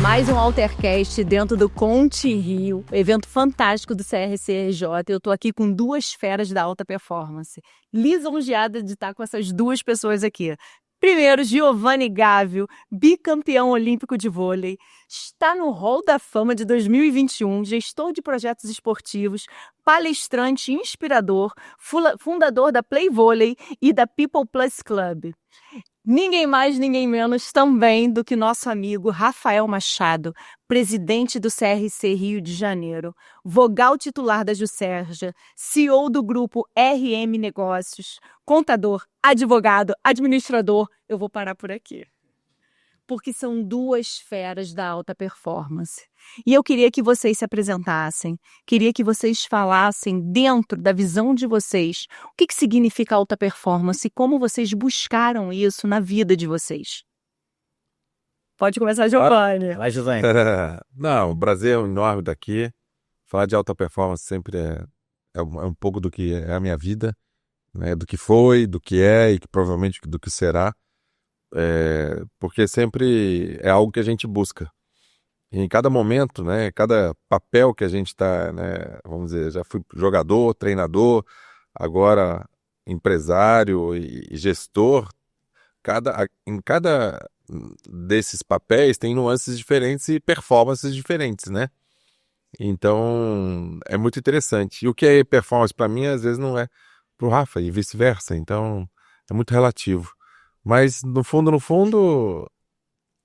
Mais um Altercast dentro do Conte Rio, evento fantástico do CRCRJ. Eu tô aqui com duas feras da alta performance. Lisonjeada de estar com essas duas pessoas aqui. Primeiro, Giovanni Gávio, bicampeão olímpico de vôlei, está no Hall da Fama de 2021, gestor de projetos esportivos, palestrante inspirador, fundador da Play Vôlei e da People Plus Club. Ninguém mais, ninguém menos também do que nosso amigo Rafael Machado, presidente do CRC Rio de Janeiro, vogal titular da Juscerja, CEO do grupo RM Negócios, contador, advogado, administrador. Eu vou parar por aqui, porque são duas feras da alta performance. E eu queria que vocês se apresentassem, queria que vocês falassem dentro da visão de vocês o que significa alta performance e como vocês buscaram isso na vida de vocês. Pode começar, Giovanni. Vai, Giovanni. Não, o prazer é enorme daqui. Falar de alta performance sempre é um pouco do que é a minha vida, né? Do que foi, do que é e que provavelmente do que será. Porque sempre é algo que a gente busca. E em cada momento, né, cada papel que a gente está, né, vamos dizer, já fui jogador, treinador, agora empresário e gestor, em cada desses papéis tem nuances diferentes e performances diferentes, né? Então, é muito interessante. E o que é performance para mim, às vezes não é para o Rafa e vice-versa. Então, é muito relativo. Mas, no fundo,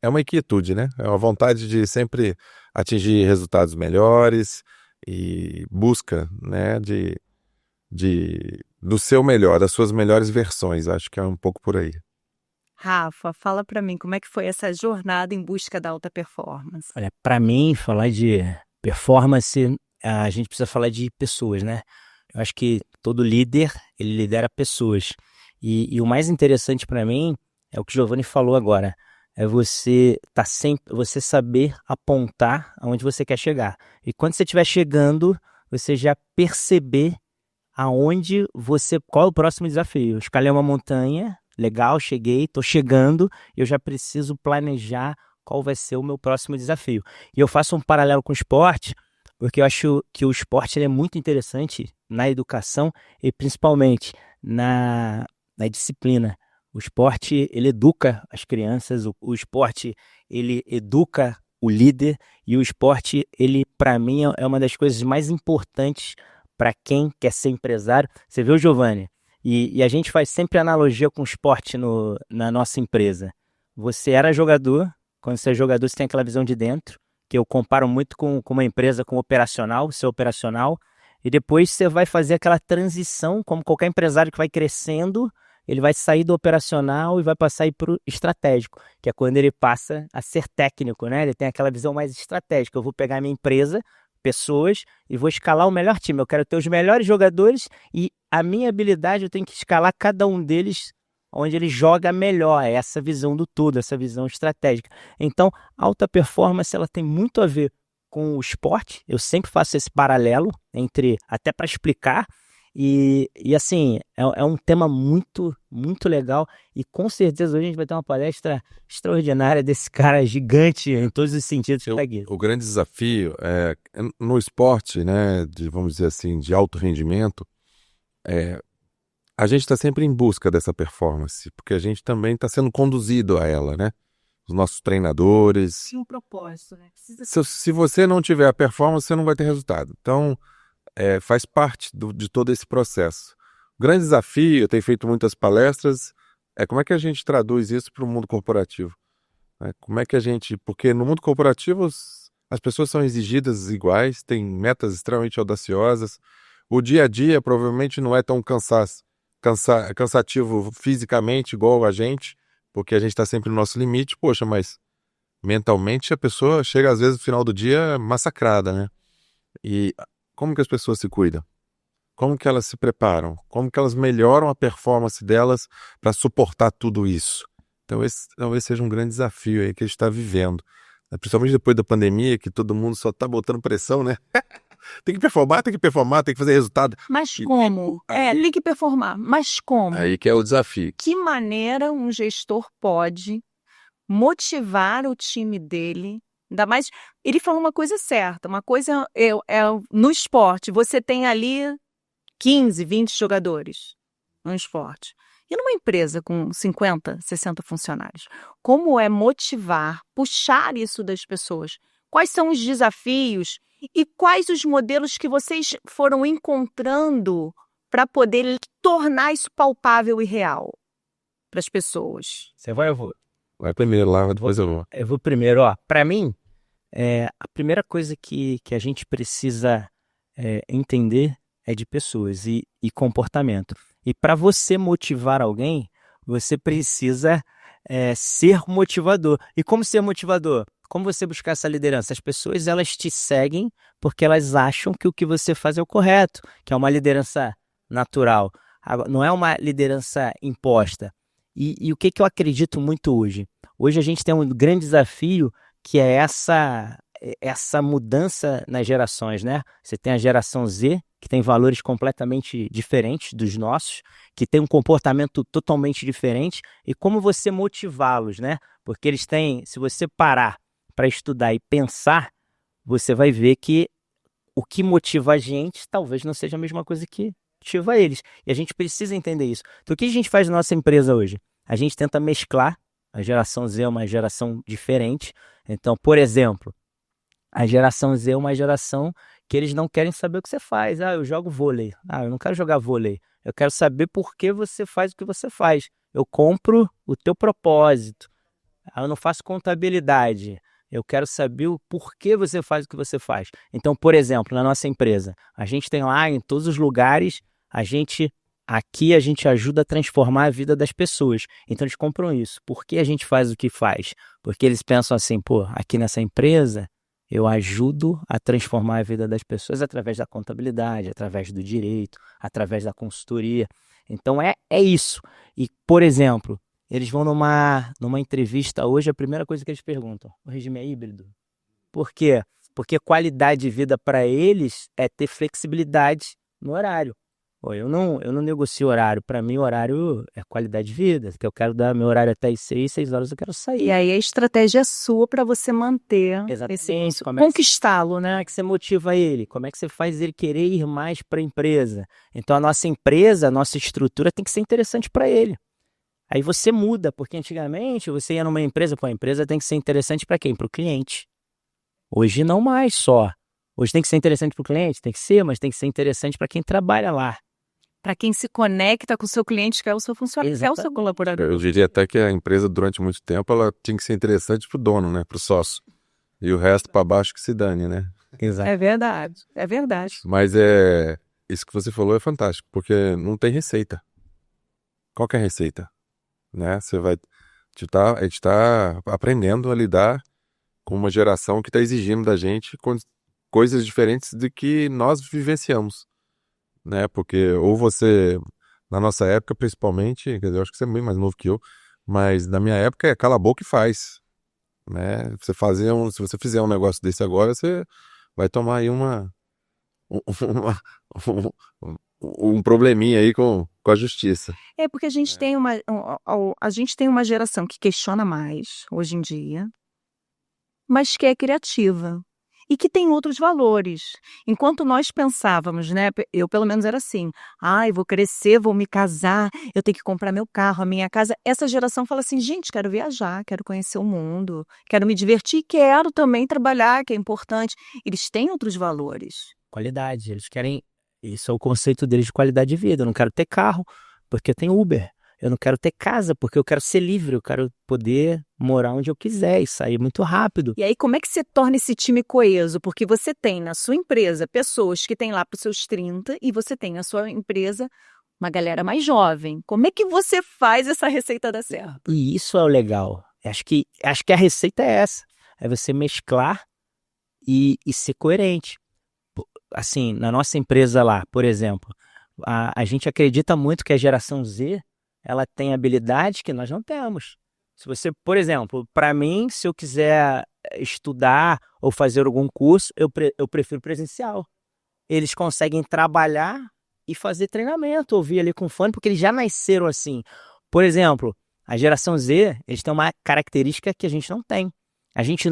é uma inquietude, né? É uma vontade de sempre atingir resultados melhores e busca, né, do seu melhor, das suas melhores versões. Acho que é um pouco por aí. Rafa, fala para mim, como é que foi essa jornada em busca da alta performance? Olha, para mim, falar de performance, a gente precisa falar de pessoas, né? Eu acho que todo líder, ele lidera pessoas. E o mais interessante para mim é o que o Giovanni falou agora. É você você saber apontar aonde você quer chegar. E quando você estiver chegando, você já perceber qual é o próximo desafio. Eu escalei uma montanha, legal, cheguei, estou chegando, eu já preciso planejar qual vai ser o meu próximo desafio. E eu faço um paralelo com o esporte, porque eu acho que o esporte ele é muito interessante na educação e principalmente na disciplina. O esporte, ele educa as crianças, o esporte, ele educa o líder e o esporte, ele, para mim, é uma das coisas mais importantes para quem quer ser empresário. Você viu, Giovanni? E a gente faz sempre analogia com o esporte na nossa empresa. Você era jogador, quando você é jogador, você tem aquela visão de dentro, que eu comparo muito com uma empresa, com operacional, ser operacional, e depois você vai fazer aquela transição, como qualquer empresário que vai crescendo, ele vai sair do operacional e vai passar para o estratégico, que é quando ele passa a ser técnico, né? Ele tem aquela visão mais estratégica. Eu vou pegar a minha empresa, pessoas, e vou escalar o melhor time. Eu quero ter os melhores jogadores e a minha habilidade eu tenho que escalar cada um deles onde ele joga melhor. É essa visão do todo, essa visão estratégica. Então, a alta performance ela tem muito a ver com o esporte. Eu sempre faço esse paralelo até para explicar. E assim, é um tema muito, muito legal e com certeza hoje a gente vai ter uma palestra extraordinária desse cara gigante em todos os sentidos que tá aqui. O grande desafio no esporte, né, vamos dizer assim, de alto rendimento, a gente está sempre em busca dessa performance, porque a gente também está sendo conduzido a ela, né? Os nossos treinadores. Tem um propósito, né? Se você não tiver a performance, você não vai ter resultado. Então, faz parte de todo esse processo. O grande desafio, eu tenho feito muitas palestras, é como é que a gente traduz isso para o mundo corporativo. Né? Como é que porque no mundo corporativo as pessoas são exigidas iguais, têm metas extremamente audaciosas, o dia a dia provavelmente não é tão cansativo fisicamente igual a gente, porque a gente está sempre no nosso limite, poxa, mas mentalmente a pessoa chega às vezes no final do dia massacrada, né? E como que as pessoas se cuidam? Como que elas se preparam? Como que elas melhoram a performance delas para suportar tudo isso? Então esse talvez seja um grande desafio aí que a gente está vivendo. Principalmente depois da pandemia, que todo mundo só está botando pressão, né? Tem que performar, tem que fazer resultado. Mas como? Tem que performar, mas como? Aí que é o desafio. Que maneira um gestor pode motivar o time dele Ainda mais, ele falou uma coisa certa, uma coisa no esporte, você tem ali 15, 20 jogadores no esporte. E numa empresa com 50, 60 funcionários, como é motivar, puxar isso das pessoas? Quais são os desafios e quais os modelos que vocês foram encontrando para poder tornar isso palpável e real para as pessoas? Você vai, eu vou. Vai primeiro lá, depois eu vou. Eu vou primeiro, ó. Para mim, a primeira coisa que a gente precisa entender é de pessoas e comportamento. E para você motivar alguém, você precisa ser motivador. E como ser motivador? Como você buscar essa liderança? As pessoas, elas te seguem porque elas acham que o que você faz é o correto, que é uma liderança natural. Não é uma liderança imposta. E o que eu acredito muito hoje? Hoje a gente tem um grande desafio que é essa mudança nas gerações, né? Você tem a geração Z, que tem valores completamente diferentes dos nossos, que tem um comportamento totalmente diferente, e como você motivá-los, né? Porque eles têm, se você parar para estudar e pensar, você vai ver que o que motiva a gente talvez não seja a mesma coisa que motiva eles. E a gente precisa entender isso. Então, o que a gente faz na nossa empresa hoje? A gente tenta mesclar. A geração Z é uma geração diferente. Então, por exemplo, a geração Z é uma geração que eles não querem saber o que você faz. Eu jogo vôlei. Eu não quero jogar vôlei. Eu quero saber por que você faz o que você faz. Eu compro o teu propósito. Eu não faço contabilidade. Eu quero saber o porquê você faz o que você faz. Então, por exemplo, na nossa empresa, a gente tem lá em todos os lugares, aqui a gente ajuda a transformar a vida das pessoas. Então, eles compram isso. Por que a gente faz o que faz? Porque eles pensam assim, aqui nessa empresa, eu ajudo a transformar a vida das pessoas através da contabilidade, através do direito, através da consultoria. Então, é isso. E, por exemplo, eles vão numa entrevista hoje, a primeira coisa que eles perguntam, o regime é híbrido? Por quê? Porque qualidade de vida para eles é ter flexibilidade no horário. Eu não negocio horário. Para mim, horário é qualidade de vida. Que eu quero dar meu horário até às 6 horas eu quero sair. E aí a estratégia é sua para você manter Exatamente. Conquistá-lo, né? Como é que você motiva ele? Como é que você faz ele querer ir mais para a empresa? Então, a nossa empresa, a nossa estrutura tem que ser interessante para ele. Aí você muda, porque antigamente você ia numa empresa, a empresa tem que ser interessante para quem? Para o cliente. Hoje não mais só. Hoje tem que ser interessante para o cliente? Tem que ser, mas tem que ser interessante para quem trabalha lá. Para quem se conecta com o seu cliente, que é o seu funcionário, que é o seu colaborador. Eu diria até que a empresa, durante muito tempo, ela tinha que ser interessante para o dono, né? Para o sócio. E o resto para baixo que se dane, né? Exato. É verdade, é verdade. Mas isso que você falou é fantástico, porque não tem receita. Qual que é a receita? Né? A gente está aprendendo a lidar com uma geração que está exigindo da gente coisas diferentes do que nós vivenciamos, né? Porque ou você, na nossa época principalmente, quer dizer, eu acho que você é bem mais novo que eu, mas na minha época é cala a boca e faz, né? Se você fizer um negócio desse agora, você vai tomar aí um probleminha aí com a justiça. É porque a gente tem uma geração que questiona mais hoje em dia, mas que é criativa e que tem outros valores. Enquanto nós pensávamos, né? Eu pelo menos era assim, eu vou crescer, vou me casar, eu tenho que comprar meu carro, a minha casa. Essa geração fala assim, gente, quero viajar, quero conhecer o mundo, quero me divertir, quero também trabalhar, que é importante. Eles têm outros valores. Qualidade, eles querem... Isso é o conceito deles de qualidade de vida. Eu não quero ter carro porque eu tenho Uber. Eu não quero ter casa porque eu quero ser livre. Eu quero poder morar onde eu quiser e sair muito rápido. E aí, como é que você torna esse time coeso? Porque você tem na sua empresa pessoas que têm lá para os seus 30 e você tem na sua empresa uma galera mais jovem. Como é que você faz essa receita dar certo? E isso é o legal. Acho que a receita é essa. É você mesclar e ser coerente. Assim, na nossa empresa lá, por exemplo, a gente acredita muito que a geração Z, ela tem habilidades que nós não temos. Se você, por exemplo, para mim, se eu quiser estudar ou fazer algum curso, eu prefiro presencial. Eles conseguem trabalhar e fazer treinamento, ouvir ali com fone, porque eles já nasceram assim. Por exemplo, a geração Z, eles têm uma característica que a gente não tem. A gente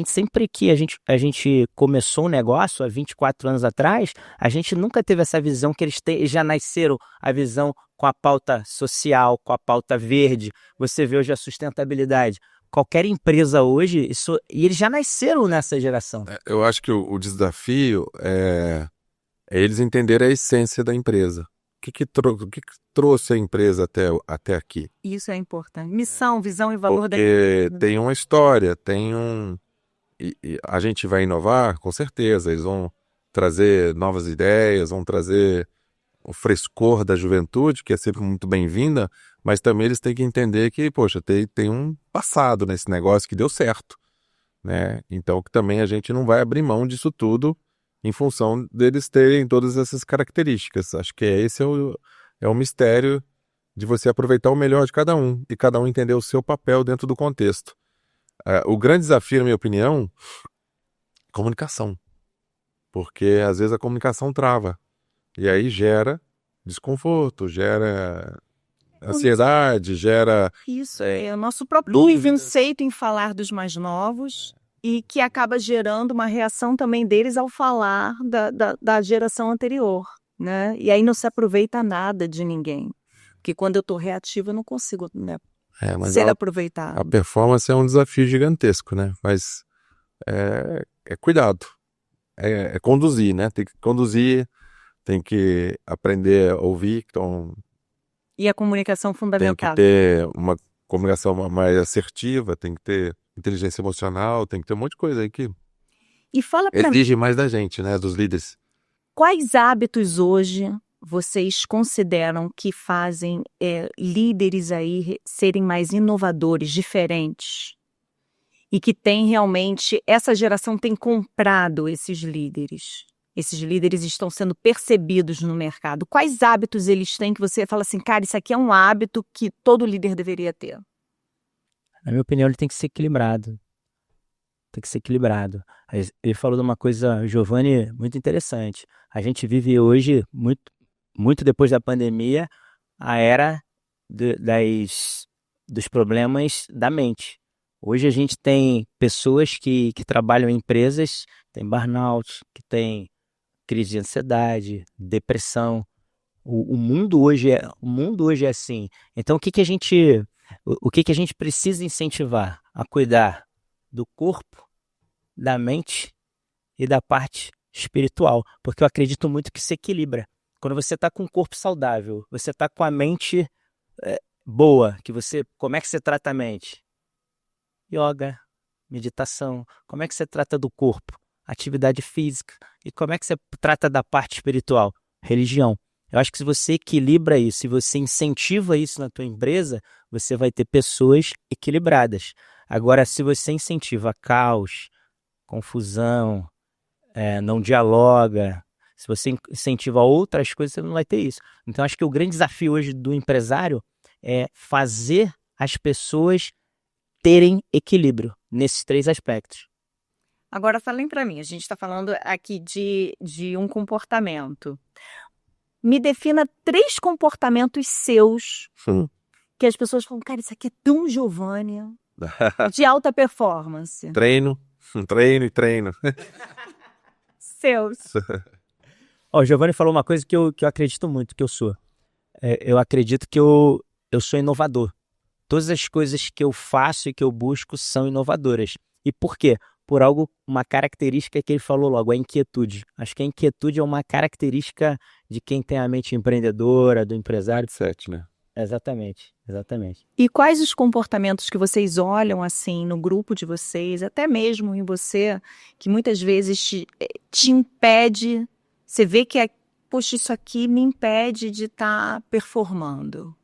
sempre que a gente começou um negócio há 24 anos atrás, a gente nunca teve essa visão que eles já nasceram a visão com a pauta social, com a pauta verde. Você vê hoje a sustentabilidade. Qualquer empresa hoje, e eles já nasceram nessa geração. Eu acho que o desafio é eles entenderem a essência da empresa. O que trouxe a empresa até aqui? Isso é importante. Missão, visão e valor da Porque empresa. tem uma história, e a gente vai inovar, com certeza. Eles vão trazer novas ideias, vão trazer o frescor da juventude, que é sempre muito bem-vinda, mas também eles têm que entender que, poxa, tem um passado nesse negócio que deu certo, né? Então que também a gente não vai abrir mão disso tudo em função deles terem todas essas características. Acho que esse é o mistério de você aproveitar o melhor de cada um e cada um entender o seu papel dentro do contexto. O grande desafio, na minha opinião, é comunicação. Porque às vezes a comunicação trava. E aí gera desconforto, gera ansiedade, gera... Isso, é o nosso próprio Dúvidas. conceito em falar dos mais novos e que acaba gerando uma reação também deles ao falar da geração anterior, né? E aí não se aproveita nada de ninguém. Porque quando eu estou reativa, eu não consigo, né, mas ser a aproveitado. performance é um desafio gigantesco, né? Mas é cuidado, é conduzir, né? Tem que conduzir, tem que aprender a ouvir, então E a comunicação tem que fundamental. ter uma comunicação mais assertiva, tem que ter inteligência emocional, tem que ter um monte de coisa aí que E fala para mim, exige mais da gente, né? Dos líderes. quais hábitos hoje vocês consideram que fazem líderes aí serem mais inovadores, diferentes? E que tem realmente, essa geração tem comprado esses líderes. Esses líderes estão sendo percebidos no mercado. Quais hábitos eles têm que você fala assim, cara, isso aqui é um hábito que todo líder deveria ter? Na minha opinião, ele tem que ser equilibrado. Tem que ser equilibrado. Ele falou de uma coisa, Giovanni, muito interessante. A gente vive hoje, muito depois da pandemia, a era dos problemas da mente. Hoje a gente tem pessoas que trabalham em empresas, tem burnout, que tem crise de ansiedade, depressão. O mundo hoje é assim. Então, o que a gente precisa incentivar? A cuidar do corpo, da mente e da parte espiritual. Porque eu acredito muito que se equilibra. Quando você está com o corpo saudável, você está com a mente boa, como é que você trata a mente? Yoga, meditação. Como é que você trata do corpo? Atividade física. E como é que você trata da parte espiritual? Religião. Eu acho que se você equilibra isso, se você incentiva isso na tua empresa, você vai ter pessoas equilibradas. Agora, se você incentiva caos, confusão, não dialoga, se você incentiva outras coisas, você não vai ter isso. Então, acho que o grande desafio hoje do empresário é fazer as pessoas terem equilíbrio nesses 3 aspectos. Agora, falem para mim, a gente está falando aqui de um comportamento. Me defina 3 comportamentos seus que as pessoas falam, cara, isso aqui é tão Giovanni, de alta performance. Treino e treino. Seus. O Giovanni falou uma coisa que eu acredito muito que eu sou. Eu acredito que eu sou inovador. Todas as coisas que eu faço e que eu busco são inovadoras. E por quê? Por uma característica que ele falou logo, a inquietude. Acho que a inquietude é uma característica de quem tem a mente empreendedora, do empresário. 7, né? Exatamente. E quais os comportamentos que vocês olham assim no grupo de vocês, até mesmo em você, que muitas vezes te impede, você vê que poxa, isso aqui me impede de estar performando?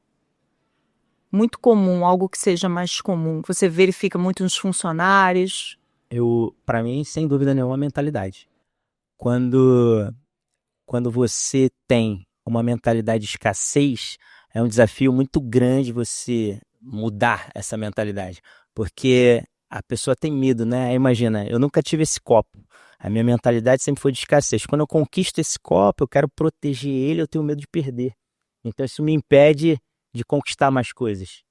Muito comum, algo que seja mais comum. Você verifica muito nos funcionários. Para mim, sem dúvida nenhuma, a mentalidade. Quando você tem uma mentalidade de escassez, é um desafio muito grande você mudar essa mentalidade. Porque a pessoa tem medo, né? Imagina, eu nunca tive esse copo. A minha mentalidade sempre foi de escassez. Quando eu conquisto esse copo, eu quero proteger ele, eu tenho medo de perder. Então isso me impede de conquistar mais coisas.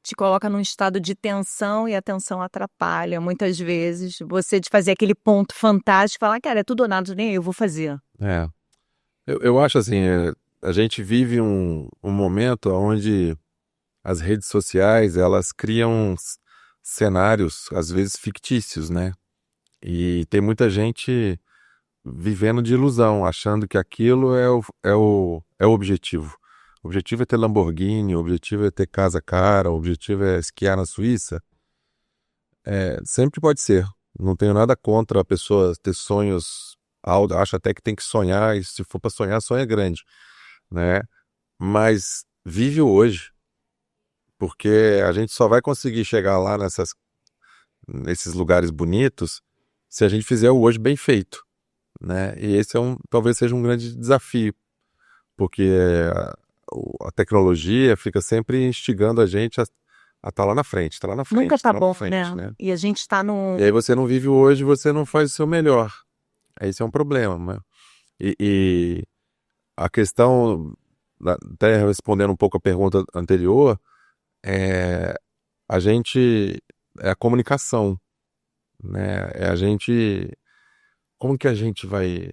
te coloca num estado de tensão e a tensão atrapalha muitas vezes você de fazer aquele ponto fantástico e falar, cara, é tudo ou nada, nem eu vou fazer. É. Eu acho assim, a gente vive um momento onde as redes sociais, elas criam cenários, às vezes fictícios, né? E tem muita gente vivendo de ilusão, achando que aquilo é o objetivo. O objetivo é ter Lamborghini, o objetivo é ter casa cara, o objetivo é esquiar na Suíça. Sempre pode ser. Não tenho nada contra a pessoa ter sonhos altos. Acho até que tem que sonhar, e se for para sonhar, sonha grande, né? Mas vive o hoje, porque a gente só vai conseguir chegar lá nesses lugares bonitos se a gente fizer o hoje bem feito, né? E esse talvez seja um grande desafio, porque a tecnologia fica sempre instigando a gente a estar lá na frente, tá lá na frente. Nunca tá lá na bom, frente, né? E a gente tá num... E aí você não vive o hoje, você não faz o seu melhor. Esse é um problema, né? E a questão, até respondendo um pouco a pergunta anterior, é a comunicação, né? Como que a gente vai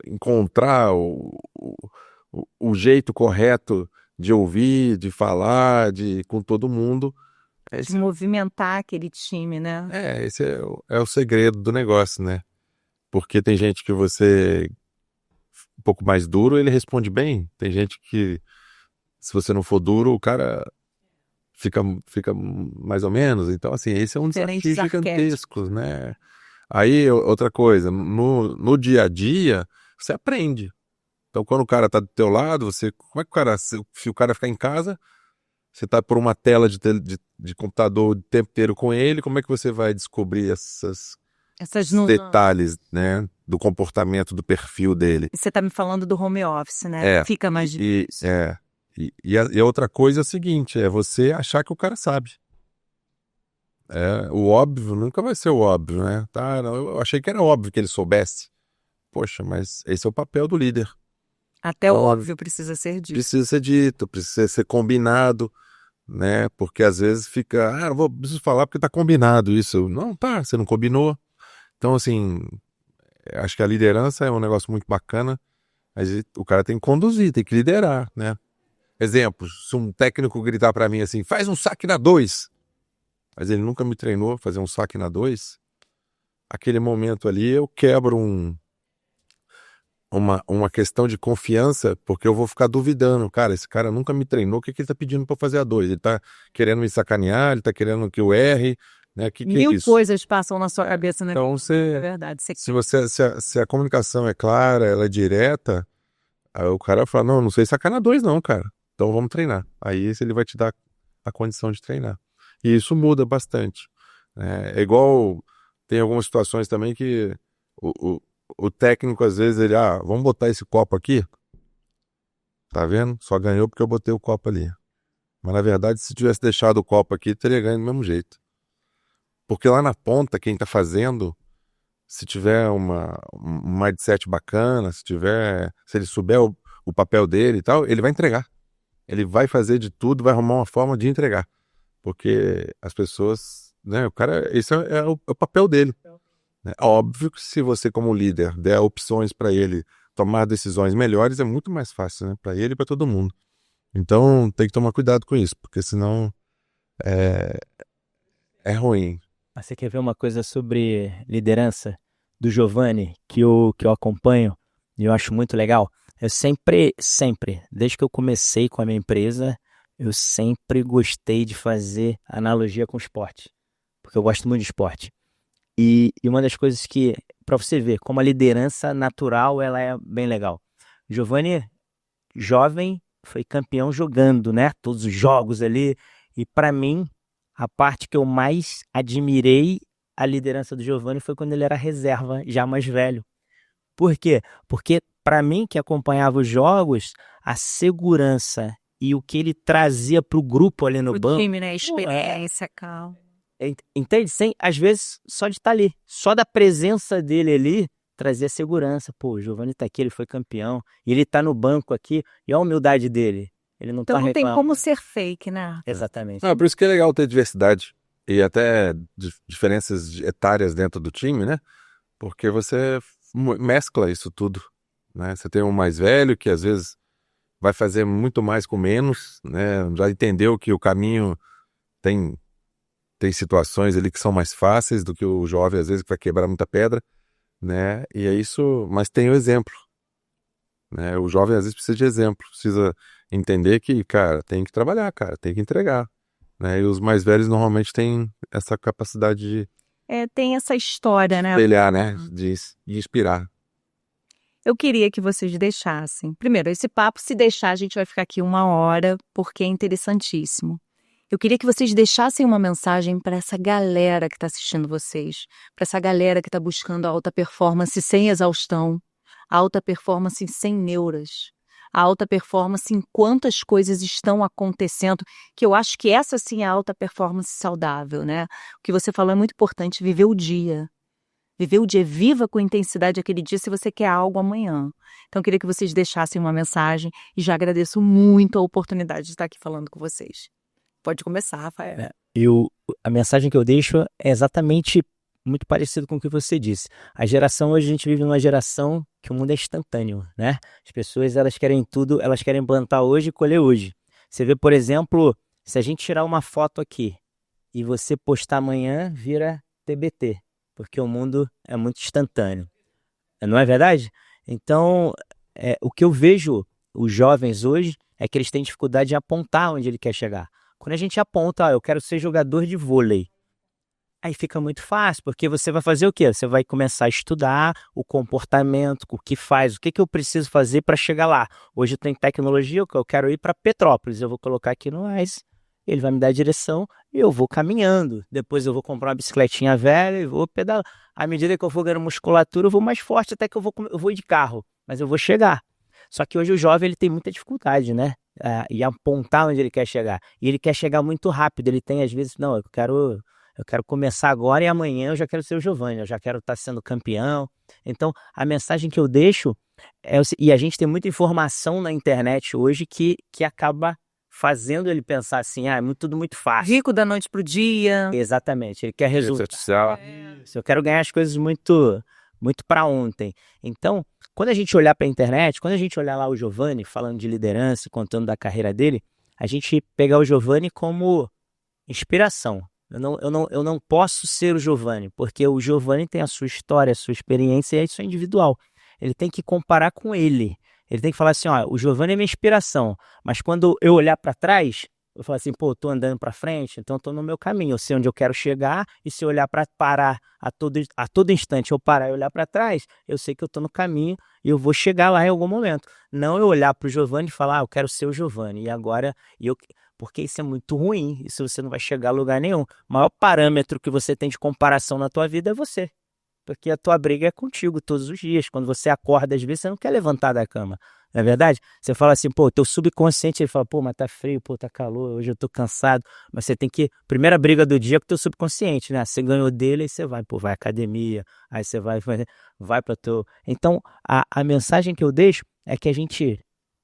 encontrar o jeito correto de ouvir, de falar, com todo mundo? de movimentar aquele time, né? Esse é o segredo do negócio, né? Porque tem gente que você um pouco mais duro, ele responde bem. Tem gente que, se você não for duro, o cara fica mais ou menos. Então, assim, esse é um desafio gigantesco, né? Aí, outra coisa, no dia a dia, você aprende. Então, quando o cara tá do teu lado, como é que se o cara ficar em casa, você tá por uma tela de computador o tempo inteiro com ele, como é que você vai descobrir esses detalhes, né, do comportamento, do perfil dele? Você tá me falando do home office, né? Fica mais difícil. E a outra coisa é a seguinte, é você achar que o cara sabe. O óbvio nunca vai ser o óbvio, né? Tá, não, eu achei que era óbvio que ele soubesse. Poxa, mas esse é o papel do líder. Até o óbvio precisa ser dito. Precisa ser dito, precisa ser combinado, né? Porque às vezes fica, não preciso falar porque tá combinado isso. Não, tá, você não combinou. Então, assim, acho que a liderança é um negócio muito bacana, mas o cara tem que conduzir, tem que liderar, né? Exemplo, se um técnico gritar pra mim assim, faz um saque na 2, mas ele nunca me treinou a fazer um saque na 2, aquele momento ali eu quebro uma questão de confiança, porque eu vou ficar duvidando, cara, esse cara nunca me treinou, o que ele tá pedindo pra fazer a 2? Ele tá querendo me sacanear, ele tá querendo que eu erre, né? Mil é isso? Coisas passam na sua cabeça, né? Então, É verdade. Se a comunicação é clara, ela é direta, aí o cara fala, não sei sacar na 2 não, cara. Então vamos treinar. Aí ele vai te dar a condição de treinar. E isso muda bastante. Né? É igual, tem algumas situações também que o técnico, às vezes, ele, vamos botar esse copo aqui? Tá vendo? Só ganhou porque eu botei o copo ali. Mas, na verdade, se tivesse deixado o copo aqui, teria ganho do mesmo jeito. Porque lá na ponta, quem tá fazendo, se tiver um mindset bacana, se ele souber o papel dele e tal, ele vai entregar. Ele vai fazer de tudo, vai arrumar uma forma de entregar. Porque as pessoas, né, o cara, esse é o papel dele. Né? Óbvio que se você, como líder, der opções para ele tomar decisões melhores, é muito mais fácil, né, para ele e para todo mundo. Então, tem que tomar cuidado com isso, porque senão é ruim. Você quer ver uma coisa sobre liderança do Giovanni, que eu acompanho e eu acho muito legal? Eu sempre, desde que eu comecei com a minha empresa, eu sempre gostei de fazer analogia com o esporte, porque eu gosto muito de esporte. E uma das coisas que, para você ver, como a liderança natural, ela é bem legal. Giovanni, jovem, foi campeão jogando, né? Todos os jogos ali. E para mim, a parte que eu mais admirei a liderança do Giovanni foi quando ele era reserva, já mais velho. Por quê? Porque para mim, que acompanhava os jogos, a segurança e o que ele trazia para o grupo ali no banco... O time, né? A experiência, calma. Entende? Às vezes, só de estar ali, só da presença dele ali, trazia segurança. Pô, o Giovanni tá aqui, ele foi campeão, e ele tá no banco aqui, e a humildade dele. ele não Então tá não tem reclamando. como ser fake, né? Exatamente. Não, por isso que é legal ter diversidade e até diferenças etárias dentro do time, né? Porque você mescla isso tudo, né? Você tem um mais velho que às vezes vai fazer muito mais com menos, né? Já entendeu que o caminho tem situações ali que são mais fáceis do que o jovem, às vezes, que vai quebrar muita pedra, né? E é isso, mas tem o exemplo, né? O jovem às vezes precisa de exemplo, precisa entender que, cara, tem que trabalhar, cara, tem que entregar, né? E os mais velhos normalmente têm essa capacidade de Tem essa história, né? espelhar, né? De inspirar. Eu queria que vocês deixassem. Primeiro, esse papo, se deixar, a gente vai ficar aqui 1 hora, porque é interessantíssimo. Eu queria que vocês deixassem uma mensagem para essa galera que está assistindo vocês, para essa galera que está buscando a alta performance sem exaustão, a alta performance sem neuras, a alta performance enquanto as coisas estão acontecendo, que eu acho que essa sim é a alta performance saudável, né? O que você falou é muito importante, viver o dia. Viver o dia, viva com intensidade aquele dia se você quer algo amanhã. Então, eu queria que vocês deixassem uma mensagem e já agradeço muito a oportunidade de estar aqui falando com vocês. Pode começar, Rafael. A mensagem que eu deixo é exatamente muito parecido com o que você disse. A geração hoje, a gente vive numa geração que o mundo é instantâneo, né? As pessoas, elas querem tudo, elas querem plantar hoje e colher hoje. Você vê, por exemplo, se a gente tirar uma foto aqui e você postar amanhã, vira TBT, porque o mundo é muito instantâneo. Não é verdade? Então, o que eu vejo os jovens hoje é que eles têm dificuldade de apontar onde ele quer chegar. Quando a gente aponta, eu quero ser jogador de vôlei, aí fica muito fácil, porque você vai fazer o quê? Você vai começar a estudar o comportamento, o que faz, o que eu preciso fazer para chegar lá. Hoje tem tecnologia, eu quero ir para Petrópolis, eu vou colocar aqui no AIS, ele vai me dar a direção e eu vou caminhando. Depois eu vou comprar uma bicicletinha velha e vou pedalar. À medida que eu for ganhando musculatura, eu vou mais forte, até que eu vou de carro, mas eu vou chegar. Só que hoje o jovem ele tem muita dificuldade, né? E apontar onde ele quer chegar. E ele quer chegar muito rápido. Ele tem, às vezes, não, eu quero começar agora e amanhã eu já quero ser o Giovanni, eu já quero estar sendo campeão. Então, a mensagem que eu deixo e a gente tem muita informação na internet hoje que acaba fazendo ele pensar assim, tudo muito fácil. Rico da noite pro dia. Exatamente, ele quer resultado. Artificial. Eu quero ganhar as coisas muito, muito para ontem. Então, quando a gente olhar para a internet, quando a gente olhar lá o Giovanni falando de liderança, contando da carreira dele, a gente pegar o Giovanni como inspiração. Eu não posso ser o Giovanni, porque o Giovanni tem a sua história, a sua experiência e isso é individual. Ele tem que comparar com ele. Ele tem que falar assim, o Giovanni é minha inspiração, mas quando eu olhar para trás, eu falo assim, eu tô andando para frente, então eu tô no meu caminho, eu sei onde eu quero chegar, e se eu olhar para parar a todo instante, eu parar e olhar para trás, eu sei que eu tô no caminho e eu vou chegar lá em algum momento. Não eu olhar para o Giovanni e falar, eu quero ser o Giovanni, e agora, porque isso é muito ruim, isso você não vai chegar a lugar nenhum. O maior parâmetro que você tem de comparação na tua vida é você. Porque a tua briga é contigo todos os dias. Quando você acorda, às vezes, você não quer levantar da cama. Não é verdade? Você fala assim, teu subconsciente, ele fala, mas tá frio, tá calor, hoje eu tô cansado. Mas você tem que... Primeira briga do dia é com o teu subconsciente, né? Você ganhou dele, aí você vai à academia, aí você vai para teu... Então, a mensagem que eu deixo é que a gente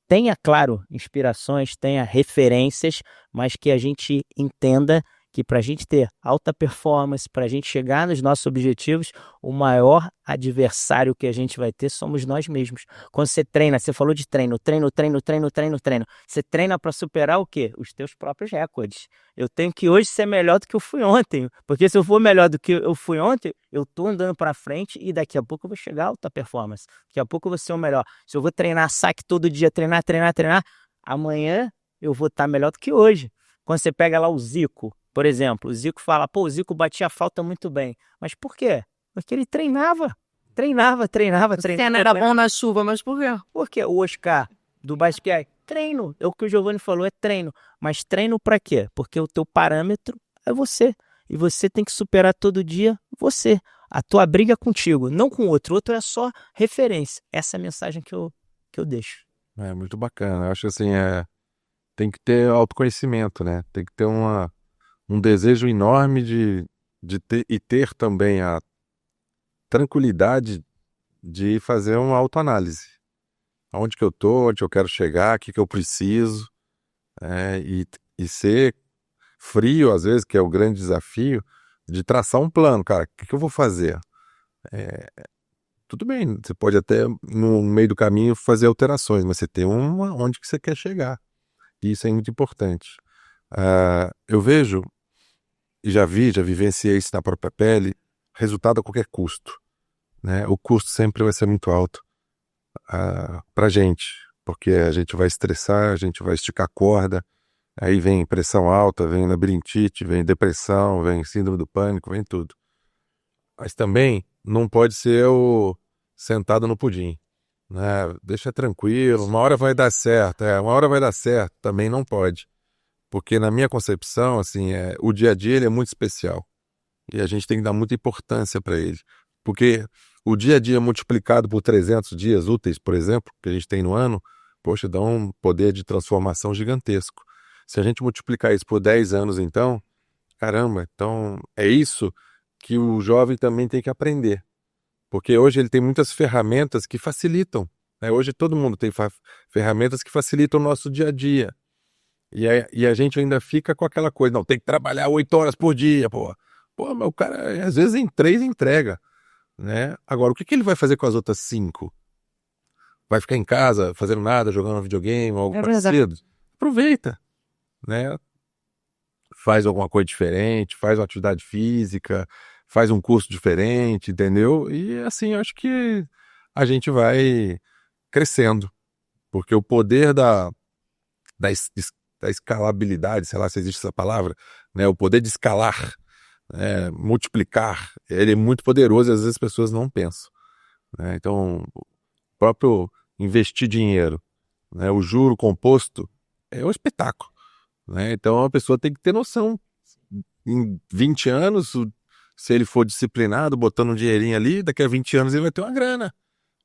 tenha, claro, inspirações, tenha referências, mas que a gente entenda que para a gente ter alta performance, para a gente chegar nos nossos objetivos, o maior adversário que a gente vai ter somos nós mesmos. Quando você treina, você falou de treino. Você treina para superar o quê? Os teus próprios recordes. Eu tenho que hoje ser melhor do que eu fui ontem, porque se eu for melhor do que eu fui ontem, eu estou andando para frente e daqui a pouco eu vou chegar a alta performance. Daqui a pouco eu vou ser o melhor. Se eu vou treinar saque todo dia, treinar, amanhã eu vou estar melhor do que hoje. Quando você pega lá o Zico, por exemplo, o Zico fala, o Zico batia a falta muito bem. Mas por quê? Porque ele treinava. Você não era bom na chuva, mas por quê? Porque o Oscar do basquete, treino. É o que o Giovanni falou, é treino. Mas treino pra quê? Porque o teu parâmetro é você. E você tem que superar todo dia você. A tua briga é contigo, não com o outro. O outro é só referência. Essa é a mensagem que eu deixo. É muito bacana. Eu acho assim, tem que ter autoconhecimento, né? Tem que ter um desejo enorme de ter também a tranquilidade de fazer uma autoanálise. Aonde que eu tô, onde eu quero chegar, o que eu preciso, né? E ser frio, às vezes, que é o grande desafio, de traçar um plano, cara, o que eu vou fazer? Tudo bem, você pode até, no meio do caminho, fazer alterações, mas você tem onde que você quer chegar. E isso é muito importante. Eu vejo, e já vivenciei isso na própria pele, resultado a qualquer custo, né? O custo sempre vai ser muito alto pra gente, porque a gente vai estressar, a gente vai esticar a corda, aí vem pressão alta, vem labirintite, vem depressão, vem síndrome do pânico, vem tudo. Mas também não pode ser o sentado no pudim, né? Deixa tranquilo, uma hora vai dar certo, uma hora vai dar certo, também não pode. Porque na minha concepção, assim, o dia a dia ele é muito especial. E a gente tem que dar muita importância para ele. Porque o dia a dia multiplicado por 300 dias úteis, por exemplo, que a gente tem no ano, poxa, dá um poder de transformação gigantesco. Se a gente multiplicar isso por 10 anos, então, caramba, então é isso que o jovem também tem que aprender. Porque hoje ele tem muitas ferramentas que facilitam, né? Hoje todo mundo tem ferramentas que facilitam o nosso dia a dia. E a gente ainda fica com aquela coisa, não, tem que trabalhar 8 horas por dia, pô. Pô, mas o cara, às vezes, em 3 entrega, né? Agora, o que ele vai fazer com as outras 5? Vai ficar em casa, fazendo nada, jogando videogame, algo parecido? Aproveita, né? Faz alguma coisa diferente, faz uma atividade física, faz um curso diferente, entendeu? E, assim, eu acho que a gente vai crescendo, porque o poder da escalabilidade, sei lá se existe essa palavra, né? O poder de escalar, multiplicar, ele é muito poderoso e às vezes as pessoas não pensam, né? Então, o próprio investir dinheiro, né? O juro composto é um espetáculo, né? Então, a pessoa tem que ter noção. Em 20 anos, se ele for disciplinado, botando um dinheirinho ali, daqui a 20 anos ele vai ter uma grana.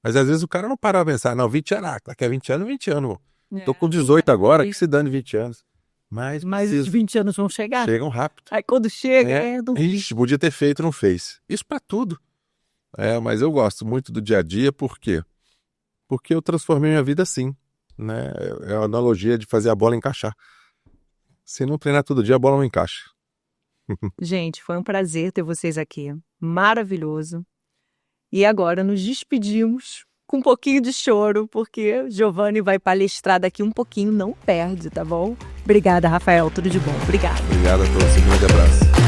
Mas às vezes o cara não para pra pensar, não, 20 anos, daqui a 20 anos, 20 anos, tô com 18 agora, que se dane 20 anos. Mas os 20 anos vão chegar. Chegam rápido. Aí quando chega, Ixi, podia ter feito, não fez. Isso pra tudo. Mas eu gosto muito do dia a dia, por quê? Porque eu transformei minha vida assim, né? É a analogia de fazer a bola encaixar. Se não treinar todo dia, a bola não encaixa. Gente, foi um prazer ter vocês aqui. Maravilhoso. E agora nos despedimos com um pouquinho de choro, porque Giovanni vai palestrar daqui um pouquinho, não perde, tá bom? Obrigada, Rafael, tudo de bom. Obrigada. Obrigado a todos, um grande abraço.